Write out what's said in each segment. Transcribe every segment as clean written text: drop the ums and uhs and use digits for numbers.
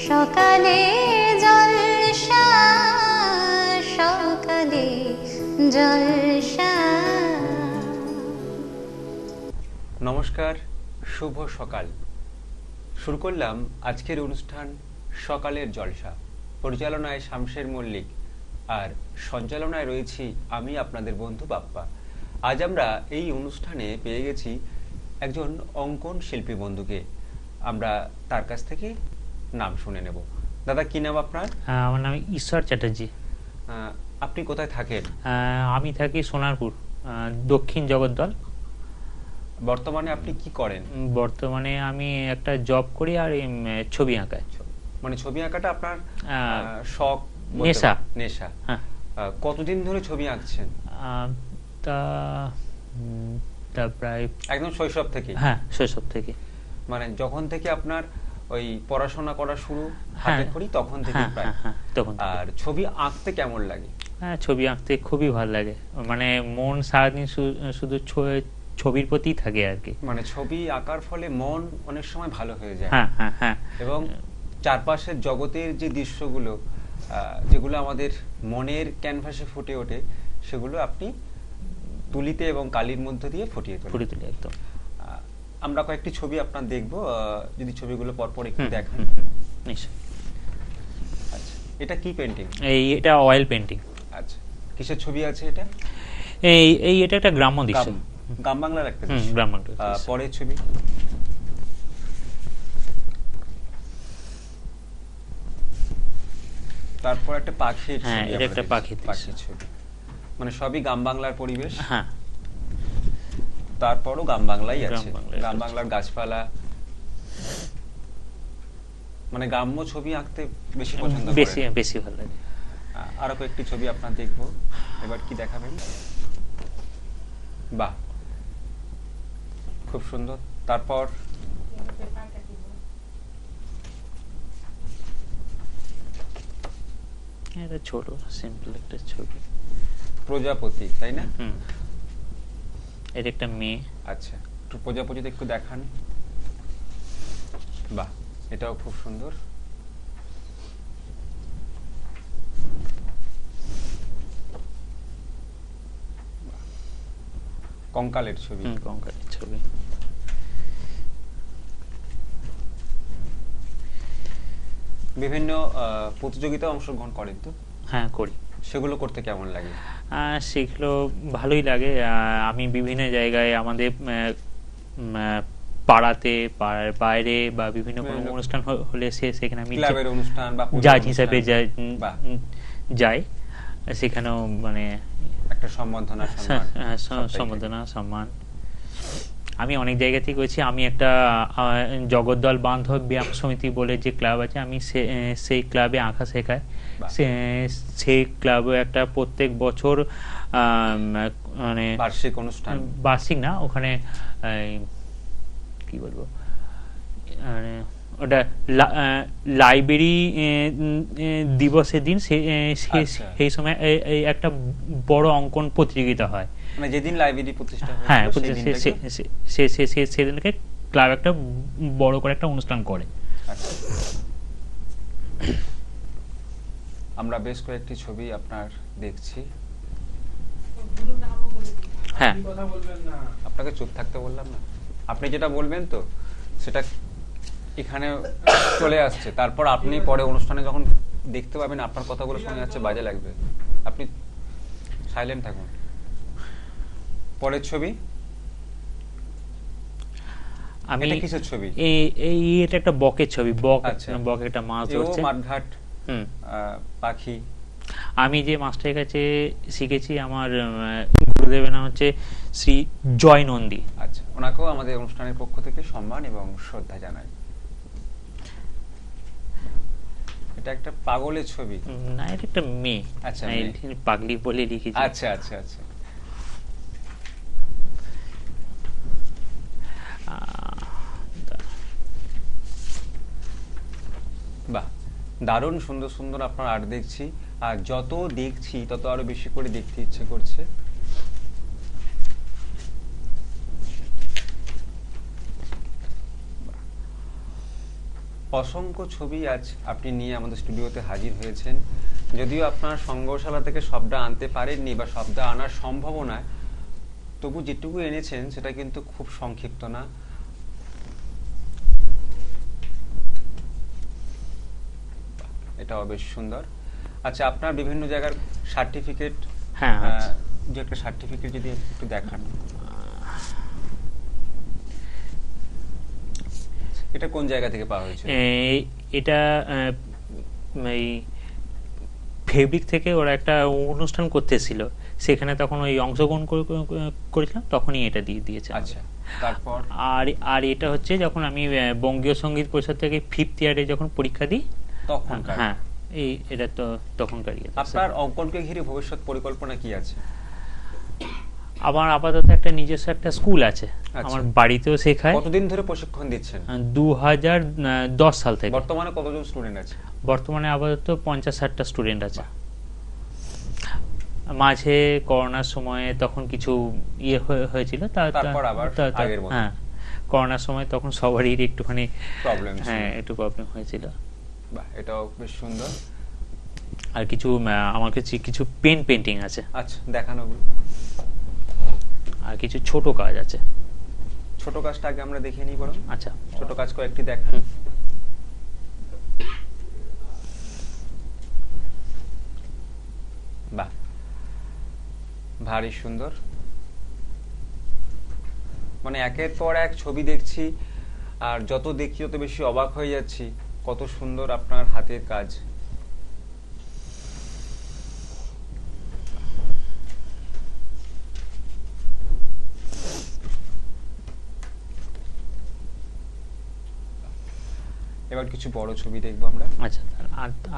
সকালে জলসা, সকালে জলসা। নমস্কার, শুভ সকাল। শুরু করলাম আজকের অনুষ্ঠান সকালের জলসা। পরিচালনায় শামশের মল্লিক আর সঞ্চালনায় রয়েছি আমি আপনাদের বন্ধু বাপ্পা। আজ আমরা এই অনুষ্ঠানে পেয়ে গেছি একজন অঙ্কন শিল্পী বন্ধুকে। আমরা তার কাছ থেকে নাম শুনে নেব। দাদা, কি নাম আপনার? আমার নাম ঈশ্বর চ্যাটার্জি। আপনি কোথায় থাকেন? আমি থাকি সোনারপুর, দক্ষিণ জগদ্দল। বর্তমানে আপনি কি করেন? বর্তমানে আমি একটা জব করি আর ছবি আঁকাই। মানে ছবি আঁকাটা আপনার শখ, নেশা। নেশা। হ্যাঁ। কতদিন ধরে ছবি আঁকছেন? তা তা প্রায় একদম শৈশব থেকে? হ্যাঁ, শৈশব থেকে। মানে যখন থেকে আপনার ওই পড়াশোনা করা শুরু, হাতে খড়ি, তখন থেকে প্রায়? তখন। আর ছবি আঁকতে কেমন লাগে? হ্যাঁ, ছবি আঁকতে খুবই ভালো লাগে। মানে মন সারাদিন শুধু ছবির প্রতি থাকে আর কি। মানে ছবি আঁকার ফলে মন অনেক সময় ভালো হয়ে যায়। হ্যাঁ হ্যাঁ হ্যাঁ। এবং চারপাশের জগতের যে দৃশ্যগুলো, যেগুলো আমাদের মনের ক্যানভাসে ফুটে ওঠে, সেগুলো আপনি তুলিতে এবং কালির মধ্য দিয়ে ফুটিয়ে তুলি। একদম। আমরা কয়েকটি ছবি আপনার দেখব, যদি ছবিগুলো পরপর একটু দেখান। নিশ্চয়ই। আচ্ছা, এটা কি পেন্টিং? এটা অয়েল পেন্টিং। আচ্ছা, কিসের ছবি আছে এটা? এটা একটা গ্রাম্য দৃশ্য, গ্রাম বাংলার একটা দৃশ্য। গ্রাম বাংলার। পরের ছবি। তারপর একটা পাখির ছবি। হ্যাঁ, এটা একটা পাখির ছবি। মানে সবই গ্রাম বাংলার পরিবেশ। হ্যাঁ। তারপরও গ্রাম বাংলাই আছে, গ্রাম বাংলার গাছপালা। মানে গ্রাম্য ছবি আঁকতে বেশি পছন্দ করেন? বেশি ভালো লাগে। আরো কয়েকটি ছবি আপনার দেখবো। এবার কি দেখাবেন? বাহ, খুব সুন্দর। তারপর এটা ছোট সিম্পল একটা ছবি, প্রজাপতি, তাই না? এটা একটা মেয়ে। আচ্ছা, একটু প্রজাপতিতে একটু দেখান। বাহ, এটাও খুব সুন্দর। কঙ্কালের ছবি। কঙ্কালের ছবি। বিভিন্ন প্রতিযোগিতায় অংশগ্রহণ করেন তো? হ্যাঁ, করি। সেগুলো করতে কেমন লাগে? সেগুলো ভালোই লাগে। আমি বিভিন্ন জায়গায় আমাদের পাড়াতে, পাড়ার বাইরে বা বিভিন্ন কোনো অনুষ্ঠান হলে সেখানে আমি ক্লাবের অনুষ্ঠান বা জাজ হিসাবে যাই। সেখানেও মানে একটা সম্বর্ধনা, সম্মান আমি অনেক জায়গা থেকে করেছি। আমি একটা জগদ্দল বান্ধব ব্যায়াম সমিতি বলে যে ক্লাব আছে, আমি সেই ক্লাবে আঁকা শেখাই। সেই ক্লাবে একটা প্রত্যেক বছর মানে বার্ষিক অনুষ্ঠান, বার্ষিক না, ওখানে কি বলবো, মানে ওটা লাইব্রেরি দিবসের দিন সেই সময় একটা বড় অঙ্কন প্রতিযোগিতা হয়। মানে যেদিন লাইব্রেরি প্রতিষ্ঠা হয়, হ্যাঁ, সেদিনকে ক্লাব একটা বড় করে একটা অনুষ্ঠান করে। আমরা বেশ কয়েকটি ছবি আপনার দেখছি। হ্যাঁ, আপনাকে চুপ থাকতে বললাম না? আপনি যেটা বলবেন তো সেটা এখানে চলে আসছে, তারপর আপনি পরে অনুষ্ঠানে যখন দেখতে পাবেন আপনার কথাগুলো শোনা যাচ্ছে, বাজে লাগবে। আপনি সাইলেন্ট থাকুন। পরের ছবি। এটা কিসের ছবি? এটা একটা বকের ছবি। বক একটা মাছ ধরছে। মাঠঘাট পাখি। আমি যে মাস্টারের কাছে শিখেছি, আমার গুরুদেবের নাম হচ্ছে শ্রী জয় নন্দী। আচ্ছা, ওনাকেও আমাদের অনুষ্ঠানের পক্ষ থেকে সম্মান এবং শ্রদ্ধা জানাই। এটা একটা পাগলের ছবি। না, এটা একটা মেয়ে। আচ্ছা, পাগলি বলে লিখেছি। আচ্ছা আচ্ছা আচ্ছা। বাহ, দারুণ সুন্দর সুন্দর আপনার আর্ট দেখছি। আর যত দেখছি তত আরো বেশি করে দেখতে ইচ্ছে করছে। অসংখ্য ছবি আজ আপনি নিয়ে আমাদের স্টুডিওতে হাজির হয়েছেন। যদিও আপনার সংগ্রহশালা থেকে সবটা আনতে পারেননি বা সবটা আনার সম্ভাবনা, তবু যেটুকু এনেছেন সেটা কিন্তু খুব সংক্ষিপ্ত না। এটাও বেশ সুন্দর। আচ্ছা, আপনার বিভিন্ন জায়গার সার্টিফিকেট, হ্যাঁ আছে। যে একটা সার্টিফিকেট যদি একটু দেখান। এটা কোন জায়গা থেকে পাওয়া হয়েছে? এটা এই ফেব্রিক থেকে ওরা একটা অনুষ্ঠান করতেছিল, সেখানে তখন ওই অংশগ্রহণ করেছিলাম, তখনই এটা দিয়ে দিয়েছে। আচ্ছা, তারপর আর আর এটা হচ্ছে যখন আমি বঙ্গীয় সঙ্গীত পরিষদ থেকে 5th ইয়ারে যখন পরীক্ষা দিই তখন। হ্যাঁ, এটা তো তখনকার। আপনার অঙ্কনকে ঘিরে ভবিষ্যৎ পরিকল্পনা কি আছে? আমার আপাতত একটা নিজস্ব একটা স্কুল আছে, আমার বাড়িতেও শেখায়। কতদিন ধরে প্রশিক্ষণ দিচ্ছেন? 2010 সাল থেকে। বর্তমানে কতজন স্টুডেন্ট আছে? বর্তমানে আপাতত 50-60টা স্টুডেন্ট আছে। মাঝে করোনার সময়ে তখন কিছু ইয়ে হয়েছিল, তারপর আবার আগের মতো। হ্যাঁ, করোনার সময় তখন সবারই একটুখানি প্রবলেম, হ্যাঁ একটু প্রবলেম হয়েছিল। বাহ, এটাও বেশ সুন্দর। আর কিছু আমার কাছে কিছু পেন্টিং আছে। আচ্ছা, দেখানো। আর কিছু ছোট কাজ আছে। ছোট কাজটা আগে আমরা দেখে নিই বরং। আচ্ছা, ছোট কাজ কয়েকটি দেখান। বাহ, ভারী সুন্দর। মানে একের পর এক ছবি দেখছি, আর যত দেখছি তত বেশি অবাক হয়ে যাচ্ছি কত সুন্দর আপনার হাতের কাজ। এবার কিছু বড় ছবি দেখবো আমরা। আচ্ছা,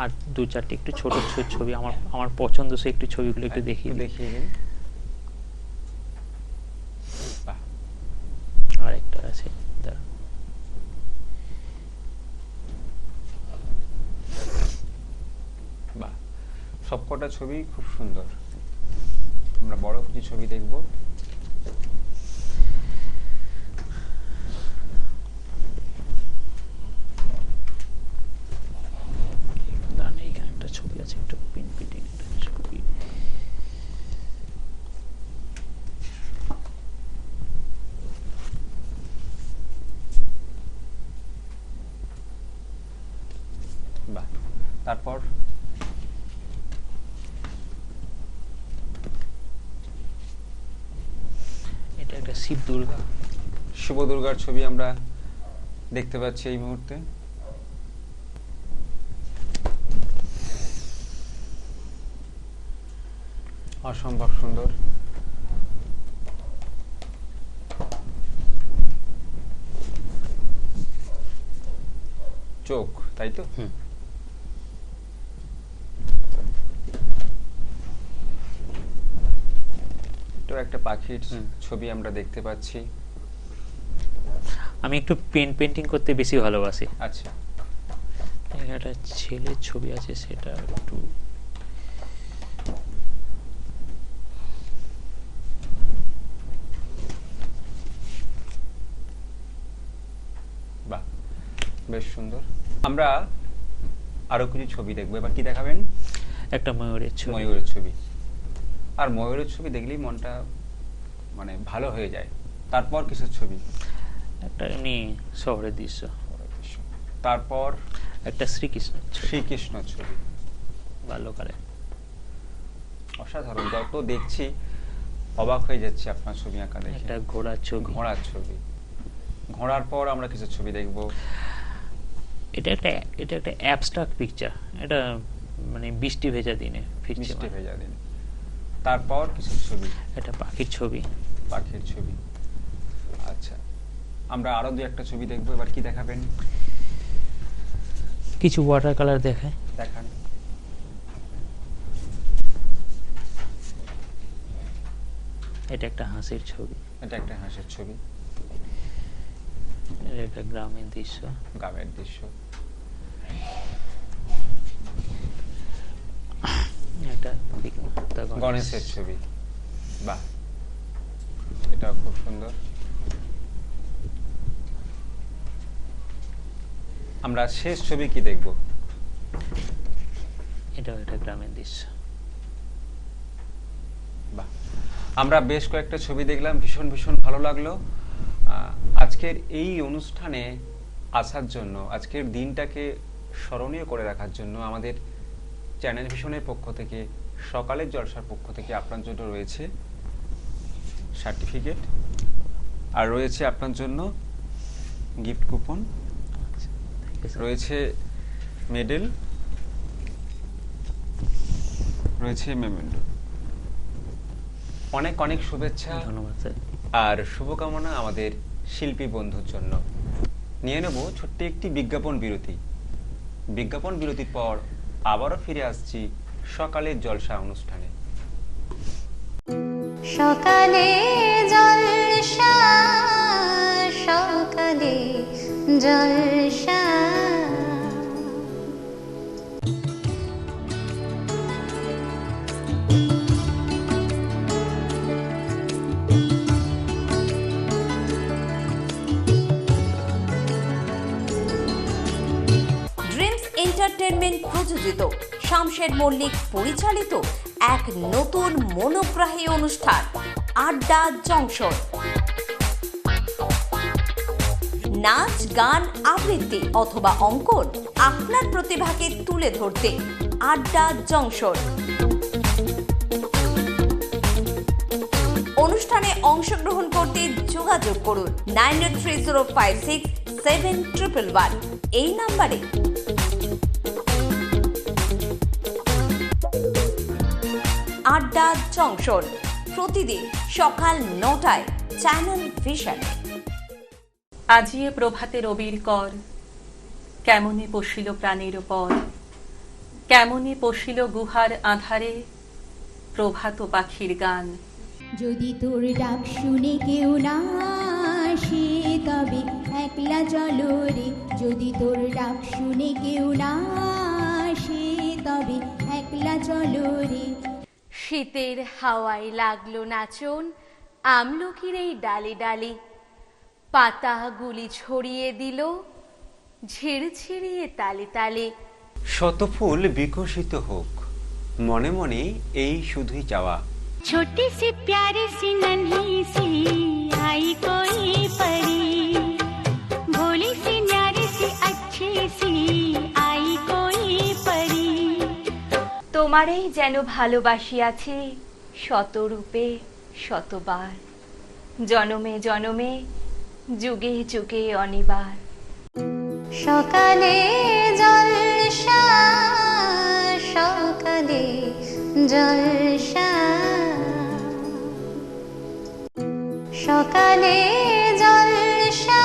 আর 2-4টি একটু ছোট ছোট ছবি আমার পছন্দ, সে একটু ছবিগুলো একটু দেখিয়ে দিন। বাহ, আর একটা আছে, বাহ, সবকটা ছবি খুব সুন্দর। আমরা বড় কিছু ছবি দেখব। এখানে একটা ছবি আছে, একটা পেন্টিং ছবি। বাহ, তারপর এটা একটা শিব দুর্গার ছবি আমরা দেখতে পাচ্ছি এই মুহূর্তে। অসম্ভব সুন্দর। চোখ, তাই তো? একটা পাখির ছবি আমরা দেখতে পাচ্ছি। আমি একটু পেন্টিং করতে বেশি ভালোবাসি। আচ্ছা, এখানে একটা ছেলের ছবি আছে, সেটা একটু বাহ, বেশ সুন্দর। আমরা আরো কিছু ছবি দেখবো। এবার কি দেখাবেন? একটা ময়ূরের ছবি। আর ময়ূরের ছবি দেখলেই মনটা মানে ভালো হয়ে যায়। তারপর কিসের ছবি? একটা এমনি শহরের দৃশ্য। তারপর একটা শ্রীকৃষ্ণ ছবি, বাল্যকালে। অসাধারণ। যত দেখছি অবাক হয়ে যাচ্ছে আপনার ছবি আঁকা দেখে। একটা ঘোড়ার ছবি। ঘোড়ার পর আমরা কিসের ছবি দেখবো? এটা একটা অ্যাবস্ট্রাক্ট পিকচার। এটা মানে বৃষ্টি ভেজা দিনে ফিরছে। তারপর কিসের ছবি? এটা পাখির ছবি। আচ্ছা, আমরা আরো দুই একটা ছবি দেখবো। এবার কি দেখাবেন? কিছু ওয়াটার কালার দেখান। এটা একটা হাঁসের ছবি। এটা একটা গ্রামের দৃশ্য। এটা গণেশের ছবি। বাহ, এটা খুব সুন্দর। আমরা শেষ ছবি কি দেখব? এটাও একটা গ্রামের দৃশ্য। বাহ, আমরা বেশ কয়েকটা ছবি দেখলাম, ভীষণ ভীষণ ভালো লাগলো। আজকের এই অনুষ্ঠানে আসার জন্য, আজকের দিনটাকে স্মরণীয় করে রাখার জন্য আমাদের চ্যানেল ভিশনের পক্ষ থেকে, সকালের জলসার পক্ষ থেকে আপনার জন্য রয়েছে সার্টিফিকেট, আর রয়েছে আপনার জন্য গিফট কুপন, রয়েছে মেডেল, রয়েছে মেমেন্টো। অনেক অনেক শুভেচ্ছা, ধন্যবাদ স্যার। আর শুভকামনা আমাদের শিল্পী বন্ধুর জন্য। নিয়ে নেব ছোট্ট একটি বিজ্ঞাপন বিরতি। বিজ্ঞাপন বিরতির পর আবারও ফিরে আসছি সকালের জলসা অনুষ্ঠানে। সকালে জলসা, সকালে জলসা। এন্টারটেইনমেন্ট প্রযোজিত, শামশের মল্লিক পরিচালিত এক নতুন মনোগ্রাহী অনুষ্ঠান আড্ডা জংশন। নাচ, গান, আবৃত্তি অথবা অঙ্কন, আপনার প্রতিভাকে তুলে ধরতে আড্ডা জংশন। অনুষ্ঠানে অংশগ্রহণ করতে যোগাযোগ করুন 9830567111 এই নাম্বারে। আড্ডা জংশন প্রতিদিন সকাল 9টায় চ্যানেল ভিশন। আজিয়ে প্রভাতে রবির কর, কেমনে পশিল প্রাণের পর, কেমনে পশিল গুহার আধারে প্রভাত পাখির গান। যদি তোর ডাক শুনে কেউ না আসে তবে একলা চলো রে, যদি তোর ডাক শুনে কেউ না আসে তবে একলা চলো রে। শীতের হাওয়ায় লাগলো নাচন আমলকির এই ডালে ডালে, পাতাগুলি ছড়িয়ে দিল ঝিরঝিরিয়ে তালে তালে। শত ফুল বিকশিত হোক, মনে মনে এই শুধুই চাওয়া। छोटी सी प्यारी सी नन्ही सी आई कोई परी, भोली सी न्यारी सी अच्छी सी आई कोई परी। তোমারেই যেন ভালোবাসিয়াছি শতরূপে শতবার, জনমে জনমে যুগে যুগে অনিবার। সকালে জলসা, সকালে জলসা। সকালে জলসা,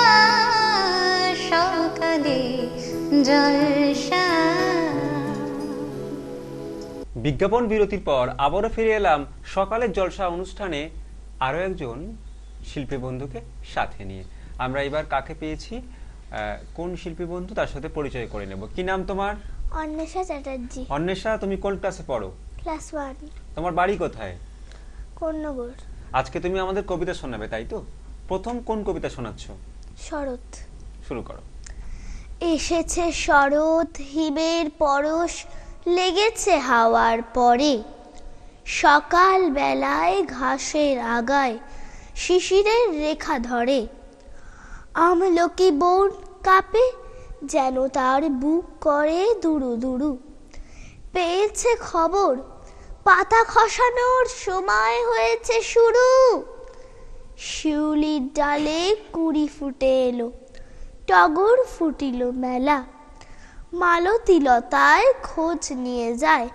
সকালে জলসা। বিজ্ঞাপন বিরতির পর আবারও ফিরে এলাম সকালের জলসা অনুষ্ঠানে আরো একজন শিল্পী বন্ধুকে সাথে নিয়ে। আমরা এবার কাকে পেয়েছি, কোন শিল্পী বন্ধু, তার সাথে পরিচয় করে নেব। কি নাম তোমার? অন্বেষা চ্যাটার্জি। অন্বেষা, তুমি কোন ক্লাসে পড়ো? ক্লাস 1। তোমার বাড়ি কোথায়? কর্ণগর। আজকে তুমি আমাদের কবিতা শোনাবে, তাই তো? প্রথম কোন কবিতা শোনাচ্ছ? শরৎ। শুরু করো। এসেছে শরৎ, হিমের পরশ লেগেছে হাওয়ার পরে, সকাল বেলায় ঘাসের আগায় শিশিরের রেখা ধরে, আমলকি বন কাঁপে যেন তার বুক করে দুরু দুরু, পেয়েছে খবর পাতা খসানোর সময় হয়েছে শুরু, শিউলির ডালে কুড়ি ফুটে এলো, টগর ফুটিল মেলা, মালতী লতায় খোঁজ নিয়ে যায়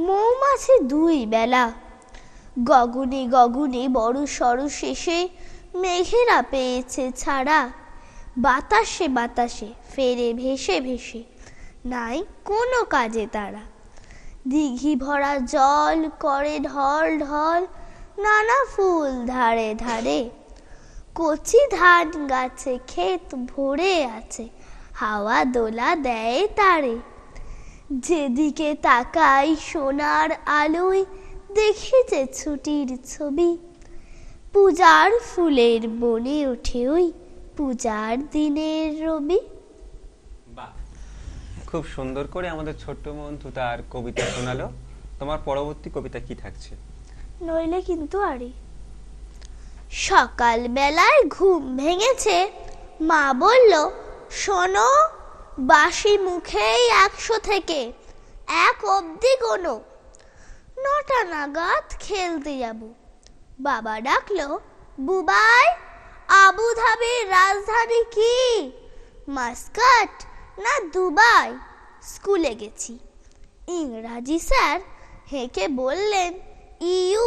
মৌমাছি দুই বেলা, গগনে গগনে বড় সড় শেষে মেঘেরা পেয়েছে ছাড়া, বাতাসে বাতাসে ফেরে ভেসে ভেসে নাই কোনো কাজে তারা, দিঘি ভরা জল করে ঢল ঢল নানা ফুল ধারে ধারে, কচি ধান গাছে ক্ষেত ভরে আছে হাওয়া দোলা দেয় তারে, যেদিকে তাকাই সোনার আলোয় দেখি যে ছুটির ছবি, পূজার ফুলের বনে ওঠে ওই পূজার দিনের রবি। খুব সুন্দর করে আমাদের ছোট্ট বন্ধু তার কবিতা শোনালো। তোমার পরবর্তী কবিতা কি থাকছে? নইলে কিন্তু আরি। সকাল বেলায় ঘুম ভেঙেছে, মা বলল শোনো, বাসি মুখেই 100 থেকে 1 অবধি গোনো, 9টা নাগাদ খেলতে যাব। বাবা ডাকলো, বুবাই, আবু ধাবির রাজধানী কি? মাস্কাট না দুবাই? স্কুলে গেছি। ইংরাজি স্যার হেঁকে বললেন ইউ।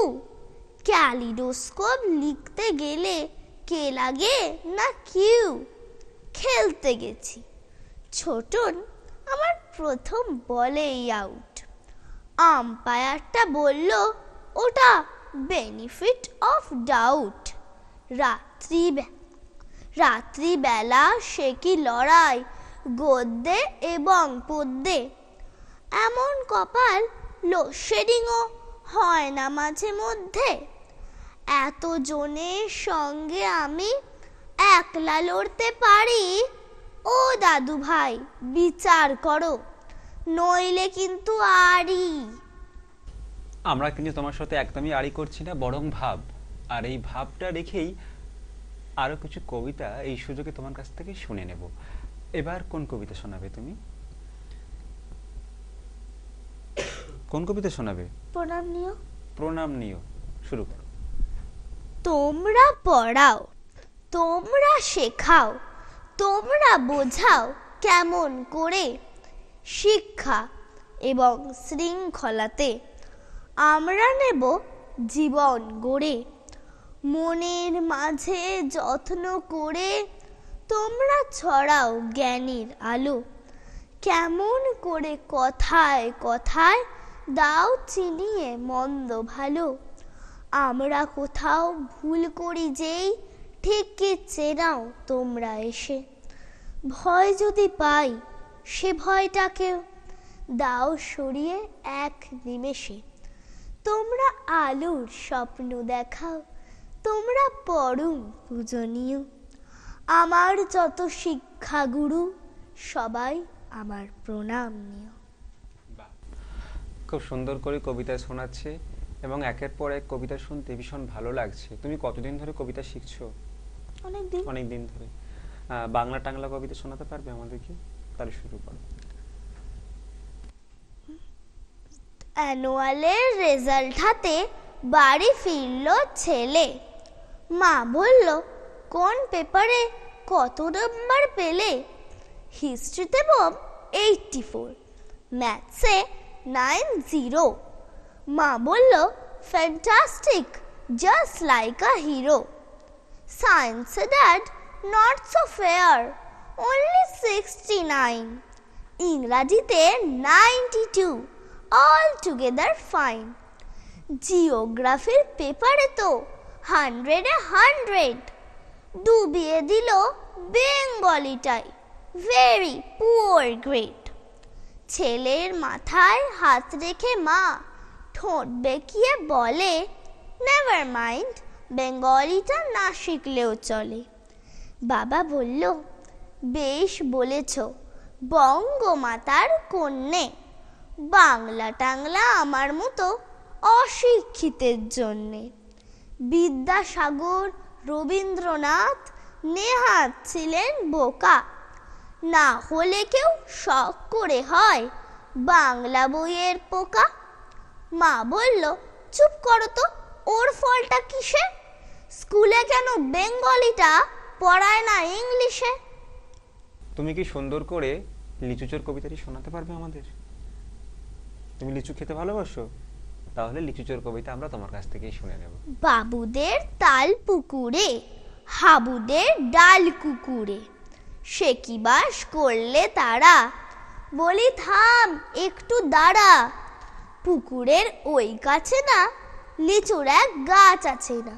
ক্যালিডোস্কোপ লিখতে গেলে কে লাগে না কিউ? খেলতে গেছি। ছোটন আমার প্রথম বলেই আউট। আম্পায়ারটা বলল ওটা বেনিফিট অফ ডাউট। রাত্রিবেলা সে কি লড়াই, গদ্যে এবং পদ্যে। এমন কপাল লোডশেডিংও হয় না মাঝে মধ্যে। এত জনের সঙ্গে আমি একলা লড়তে পারি? ও দাদু ভাই, বিচার করো, নইলে কিন্তু আরি। আমরা কিন্তু তোমার সাথে একদমই আড়ি করছি না, বরং ভাব। আর এই ভাবটা রেখেই আরো কিছু কবিতা এই সুযোগে তোমার কাছ থেকে শুনে নেব। এবার কোন কবিতা শোনাবে তুমি? কোন কবিতা শোনাবে? প্রণাম নিও। প্রণাম নিও, শুরু করো। তোমরা পড়াও, তোমরা শেখাও, তোমরা বোঝাও কেমন করে শিক্ষা এবং শৃঙ্খলাতে আমরা নেব জীবন গড়ে। মনের মাঝে যত্ন করে তোমরা ছড়াও জ্ঞানের আলো। কেমন করে কথায় কথায় দাও চিনিয়ে মন্দ ভালো। আমরা কোথাও ভুল করি যেই ঠিকই চেনাও তোমরা এসে। ভয় যদি পাই সে ভয়টাকেও দাও সরিয়ে এক নিমেষে। তোমরা আলোর স্বপ্ন দেখাও, তোমরা পরম পূজনীয়। আমার যত শিক্ষাগুরু সবাই আমার প্রণাম নিও। খুব সুন্দর করে কবিতা শোনাচ্ছে এবং একের পর এক কবিতা শুনতে ভীষণ ভালো লাগছে। তুমি কতদিন ধরে কবিতা শিখছো? অনেক দিন ধরে। বাংলা টাংলা কবিতা শোনাতে পারবে আমাদেরকে? তাহলে শুরু করো। অ্যানুয়ালের রেজাল্ট হাতে বাড়ি ফিরল ছেলে। মা বলল কোন পেপারে কত নাম্বার পেলে? হিস্ট্রিতে বম 84, ম্যাথসে 90। মা বলল fantastic, just like a hero. সায়েন্সে dad not so fair, only 69। ইংরাজিতে 92, অল টুগেদার ফাইন। জিওগ্রাফির পেপারে তো 100-এ 100, ডুবিয়ে দিল বেঙ্গলিটাই, ভেরি পুয়ার গ্রেড। ছেলের মাথায় হাত রেখে মা ঠোঁট বেঁকিয়ে বলে নেভার মাইন্ড, বেঙ্গলিটা না শিখলেও চলে। বাবা বলল বেশ বলেছ, বঙ্গমাতার কন্যে। বাংলা টাংলা আমার মতো অশিক্ষিতের জন্যে। বিদ্যাসাগর, রবীন্দ্রনাথ, নেহাত ছিলেন বোকা। না হলে কেউ শখ করে হয় বাংলা বইয়ের পোকা। মা বলল চুপ করো তো, ওর ফলটা কিসে? স্কুলে কেন বেঙ্গলিটা পড়ায় না ইংলিশে? তুমি কি সুন্দর করে লিচুচোর কবিতাটি শোনাতে পারবে আমাদের? তুমি লিচু খেতে ভালোবাসো? তাহলে লিচুচোর কবিতা আমরা তোমার কাছ থেকেই শুনে নেব। বাবুদের তাল পুকুরে, হাবুদের ডাল কুকুরে, সে কি বাস করলে তারা? বলি থাম একটু দাঁড়া। পুকুরের ওই কাছে না লিচুর এক গাছ আছে না,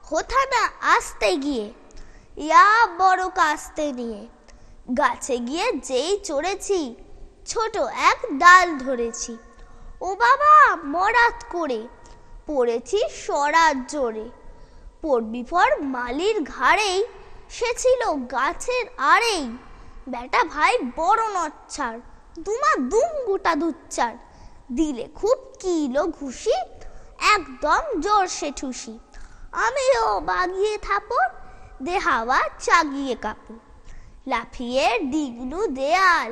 হোথা না আসতে গিয়ে ইয়া বড় কাস্তে নিয়ে। গাছে গিয়ে যেই চড়েছি ছোট এক ডাল ধরেছি। ও বাবা মরাত করে পড়েছি সরার জোরে। পড়বি পর মালির ঘাড়েই, সে ছিল গাছের আড়েই। বেটা ভাই বড় নচ্ছার, দুম গোটা দুচ্চার, দিলে খুব কিলো ঘুষি, একদম জোরসে ঠুসি। আমিও বাগিয়ে থাপড়, দে হাওয়া চাগিয়ে কাপড়। লাফিয়ে ডিগলু দেয়াল,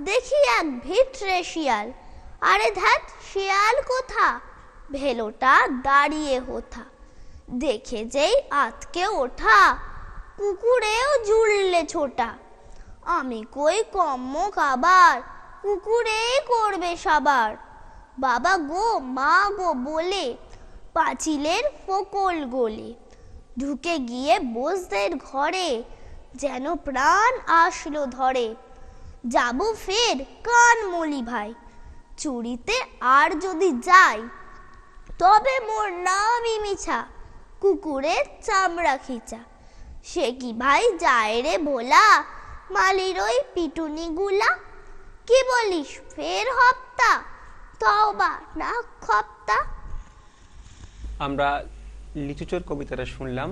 দেখি এক ভিটরে শিয়াল। আরে ধ্যাত, শিয়াল কোথা, ভেলোটা দাঁড়িয়ে হোথা। দেখে যেই আতকে ওঠা, কুকুরেও জুড়লে ছোটা। আমি কই কম্ম খাবার, কুকুরেই করবে সবার। বাবা গো মা গো বলে, পাঁচিলের ফোকল গোলে। ঢুকে গিয়ে বসদের ঘরে, যেন প্রাণ আসলো ধরে। যাবো ফের কান মলি ভাই, চুরিতে আর যদি যাই, তবে মোর নামই মিছা, কুকুরের চামড়া খিচা। সে কি ভাই যায় রে ভোলা, মালির ওই পিটুনি গুলা। কি বলিস ফের হপ্তা, তওবা না খপ্তা। আমরা লিচুচোর কবিতাটা শুনলাম,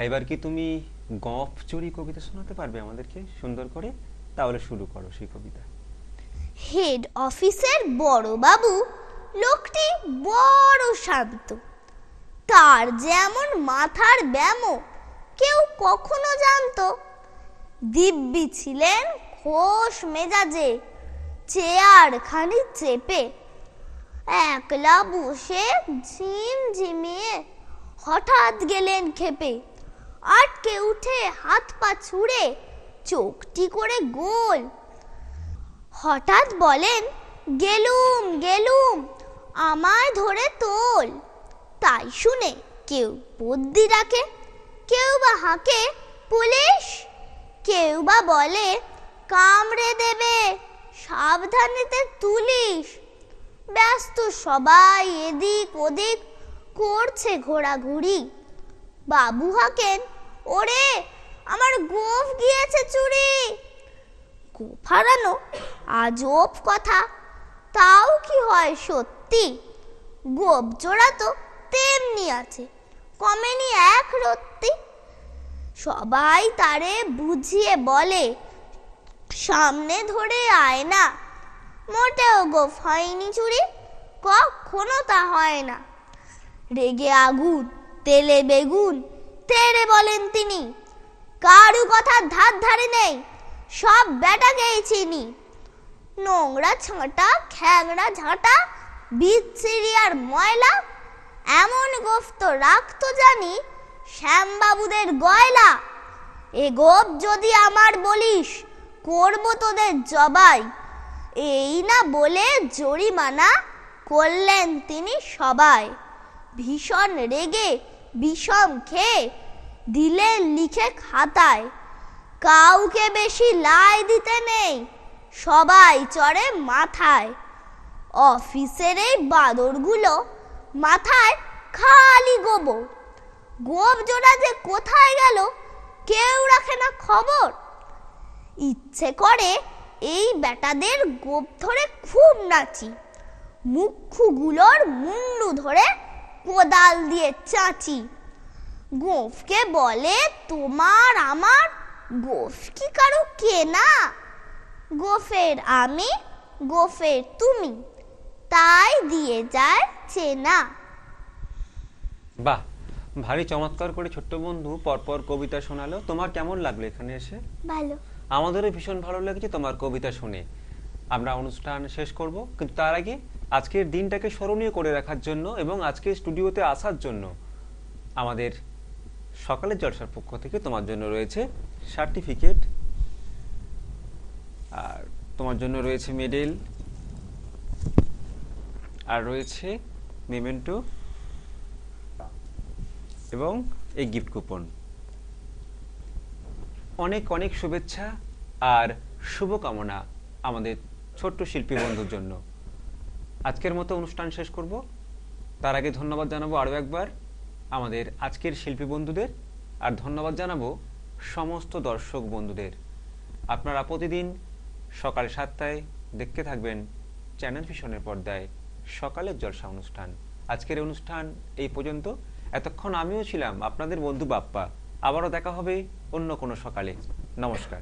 এবার কি তুমি গপ চুরি কবিতা শোনাতে পারবে আমাদেরকে সুন্দর করে? তাহলে শুরু করো সেই কবিতা। হেড অফিসের বড় বাবু লোকটি বড় শান্ত, তার যেমন মাথার ব্যামো কেউ কখনো জানতো। দিব্যি ছিলেন খোশ মেজাজে, চেয়ার খানি চেপে একলা বসে ঝিমঝিমিয়ে হঠাৎ গেলেন খেপে। আটকে উঠে হাত পা ছুঁড়ে চোখটি করে গোল, হঠাৎ বলেন গেলুম গেলুম, আমায় ধরে তোল। তাই শুনে কেউ বুদ্ধি রাখে, কেউ বা হাঁকে পুলিশ, কেউ বা বলে কামড়ে দেবে সাবধানেতে তুলিস। ব্যস্ত সবাই এদিক ওদিক করছে ঘোরাঘুরি। বাবু হাঁকেন ওরে আমার গোঁফ গিয়েছে চুরি। গোঁফ হারানো আজব কথা, তাও কি হয় সত্যি? গোঁফ জোড়া তো তেমনি আছে, কমেনি এক রত্তি। সবাই তারে বুঝিয়ে বলে সামনে ধরে আয় না, মোটেও গোঁফ হয়নি চুরি, কখনো তা হয় না। রেগে আগুন তেলে বেগুন তেরে বলেন তিনি, কারু কথার ধার ধারে নেই, সব বেটাকেই চিনি। নোংরা ছাঁটা খ্যাংরা ঝাঁটা বিচ্ছিরি আর ময়লা, এমন গোঁফ তো রাখতো জানি শ্যামবাবুদের গয়লা। এ গোঁফ যদি আমার বলিস, করবো তোদের জবাই। এই না বলে জরিমানা করলেন তিনি সবাই। ভীষণ রেগে বিষম খেয়ে দিলেন লিখে খাতায়, কাউকে বেশি লাই দিতে নেই, সবাই চড়ে মাথায়। অফিসের এই বাদরগুলো মাথায় খালি গোবর, গোঁফ জোড়া যে কোথায় গেল কেউ রাখে না খবর। ইচ্ছে করে এই বেটাদের গোঁফ ধরে খুব নাচি, মুখগুলোর মুন্ডু ধরে কোদাল দিয়ে চাচি। গোঁফকে বলে তোমার আমার, গোঁফ কি কারো কেনা? গোঁফের আমি গোঁফের তুমি, তাই দিয়ে যায় চেনা। বাহ, ভারী চমৎকার করে ছোট্ট বন্ধু পরপর কবিতা শোনালো। তোমার কেমন লাগলো এখানে এসে? ভালো। আমাদেরও ভীষণ ভালো লেগেছে তোমার কবিতা শুনে। আমরা অনুষ্ঠান শেষ করব, কিন্তু তার আগে আজকের দিনটাকে স্মরণীয় করে রাখার জন্য এবং আজকে স্টুডিওতে আসার জন্য আমাদের সকালের জলসার পক্ষ থেকে তোমার জন্য রয়েছে সার্টিফিকেট, আর তোমার জন্য রয়েছে মেডেল, আর রয়েছে মেমেন্টো এবং এই গিফট কুপন। অনেক অনেক শুভেচ্ছা আর শুভকামনা আমাদের ছোট্ট শিল্পী বন্ধুর জন্য। আজকের মতো অনুষ্ঠান শেষ করব, তার আগে ধন্যবাদ জানাবো আরও একবার আমাদের আজকের শিল্পী বন্ধুদের, আর ধন্যবাদ জানাবো সমস্ত দর্শক বন্ধুদের। আপনারা প্রতিদিন সকাল 7টায় দেখতে থাকবেন চ্যানেল ভিশনের পর্দায় সকালের জলসা অনুষ্ঠান। আজকের অনুষ্ঠান এই পর্যন্ত। এতক্ষণ আমিও ছিলাম আপনাদের বন্ধু বাপ্পা। আবারও দেখা হবে অন্য কোনো সকালে। নমস্কার।